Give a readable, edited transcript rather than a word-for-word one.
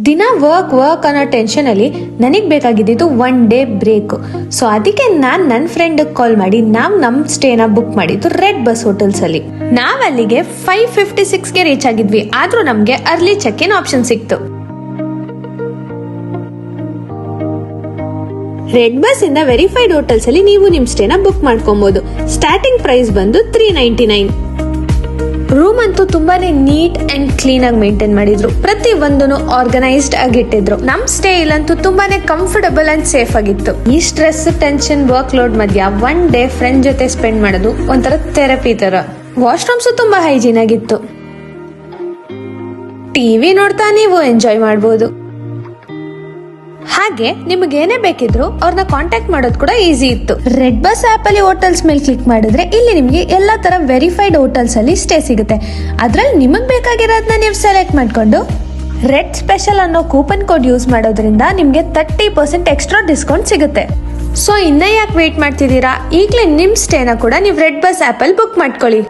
ದಿನ ವರ್ಕ್ ಅನ್ನೋ ಟೆನ್ಷನ್ ಅಲ್ಲಿ ನನಗ್ ಬೇಕಾಗಿದ್ದು ಒನ್ ಡೇ ಬ್ರೇಕ್. ಸೊ ಅದಕ್ಕೆ ನಾನ್ ನನ್ನ ಫ್ರೆಂಡ್ ಕಾಲ್ ಮಾಡಿ ನಾವ್ ನಮ್ ಸ್ಟೇನ ಬುಕ್ ಮಾಡಿದ್ದು ರೆಡ್ ಬಸ್ ಹೋಟೆಲ್ಸ್ ಅಲ್ಲಿ. ನಾವ್ ಅಲ್ಲಿಗೆ 5:56ಗೆ ರೀಚ್ ಆಗಿದ್ವಿ. ಆದ್ರೂ ನಮ್ಗೆ ಅರ್ಲಿ ಚೆಕ್ ಇನ್ ಆಪ್ಷನ್ ಸಿಕ್ತು. ರೆಡ್ ಬಸ್ ಇಂದ ವೆರಿಫೈಡ್ ಹೋಟೆಲ್ಸ್ ಅಲ್ಲಿ ನೀವು ನಿಮ್ ಸ್ಟೇನ ಬುಕ್ ಮಾಡ್ಕೊಬಹುದು. ಸ್ಟಾರ್ಟಿಂಗ್ ಪ್ರೈಸ್ ಬಂದು 399. ರೂಮ್ ಅಂತೂ ತುಂಬಾನೇ ನೀಟ್ ಅಂಡ್ ಕ್ಲೀನ್ ಆಗಿ ಮೇಂಟೈನ್ ಮಾಡಿದ್ರು. ಪ್ರತಿ ಒಂದನ್ನು ಆರ್ಗನೈಸ್ಡ್ ಆಗಿ ಇಟ್ಟಿದ್ರು. ನಮ್ ಸ್ಟೇ ಇಲ್ಲಂತೂ ತುಂಬಾನೇ ಕಂಫರ್ಟಬಲ್ ಅಂಡ್ ಸೇಫ್ ಆಗಿತ್ತು. ಈ ಸ್ಟ್ರೆಸ್, ಟೆನ್ಷನ್, ವರ್ಕ್ ಲೋಡ್ ಮಧ್ಯ ಒನ್ ಡೇ ಫ್ರೆಂಡ್ ಜೊತೆ ಸ್ಪೆಂಡ್ ಮಾಡೋದು ಒಂಥರ ಥೆರಪಿ ತರ. ವಾಶ್ರೂಮ್ಸ್ ತುಂಬಾ ಹೈಜೀನ್ ಆಗಿತ್ತು. ಟಿವಿ ನೋಡ್ತಾ ನೀವು ಎಂಜಾಯ್ ಮಾಡಬಹುದು. ಹಾಗೆ ನಿಮ್ಗೆ ಏನೇ ಬೇಕಿದ್ರು ಅವ್ರನ್ನ ಕಾಂಟ್ಯಾಕ್ಟ್ ಮಾಡೋದು ಕೂಡ ಈಸಿ ಇತ್ತು. ರೆಡ್ ಬಸ್ ಆಪ್ ಅಲ್ಲಿ ಹೋಟೆಲ್ಸ್ ಮೇಲೆ ಕ್ಲಿಕ್ ಮಾಡಿದ್ರೆ ಇಲ್ಲಿ ನಿಮ್ಗೆ ಎಲ್ಲಾ ತರ ವೆರಿಫೈಡ್ ಹೋಟೆಲ್ಸ್ ಅಲ್ಲಿ ಸ್ಟೇ ಸಿಗುತ್ತೆ. ಅದ್ರಲ್ಲಿ ನಿಮಗ್ ಬೇಕಾಗಿರೋದನ್ನ ನೀವು ಸೆಲೆಕ್ಟ್ ಮಾಡ್ಕೊಂಡು ರೆಡ್ ಸ್ಪೆಷಲ್ ಅನ್ನೋ ಕೂಪನ್ ಕೋಡ್ ಯೂಸ್ ಮಾಡೋದ್ರಿಂದ ನಿಮ್ಗೆ 30% ಎಕ್ಸ್ಟ್ರಾ ಡಿಸ್ಕೌಂಟ್ ಸಿಗುತ್ತೆ. ಸೊ ಇನ್ನ ಯಾಕೆ ವೇಟ್ ಮಾಡ್ತಿದ್ದೀರಾ? ಈಗಲೇ ನಿಮ್ ಸ್ಟೇನ ಕೂಡ ನೀವು ರೆಡ್ ಬಸ್ ಆಪ್ ಅಲ್ಲಿ ಬುಕ್ ಮಾಡ್ಕೊಳ್ಳಿ.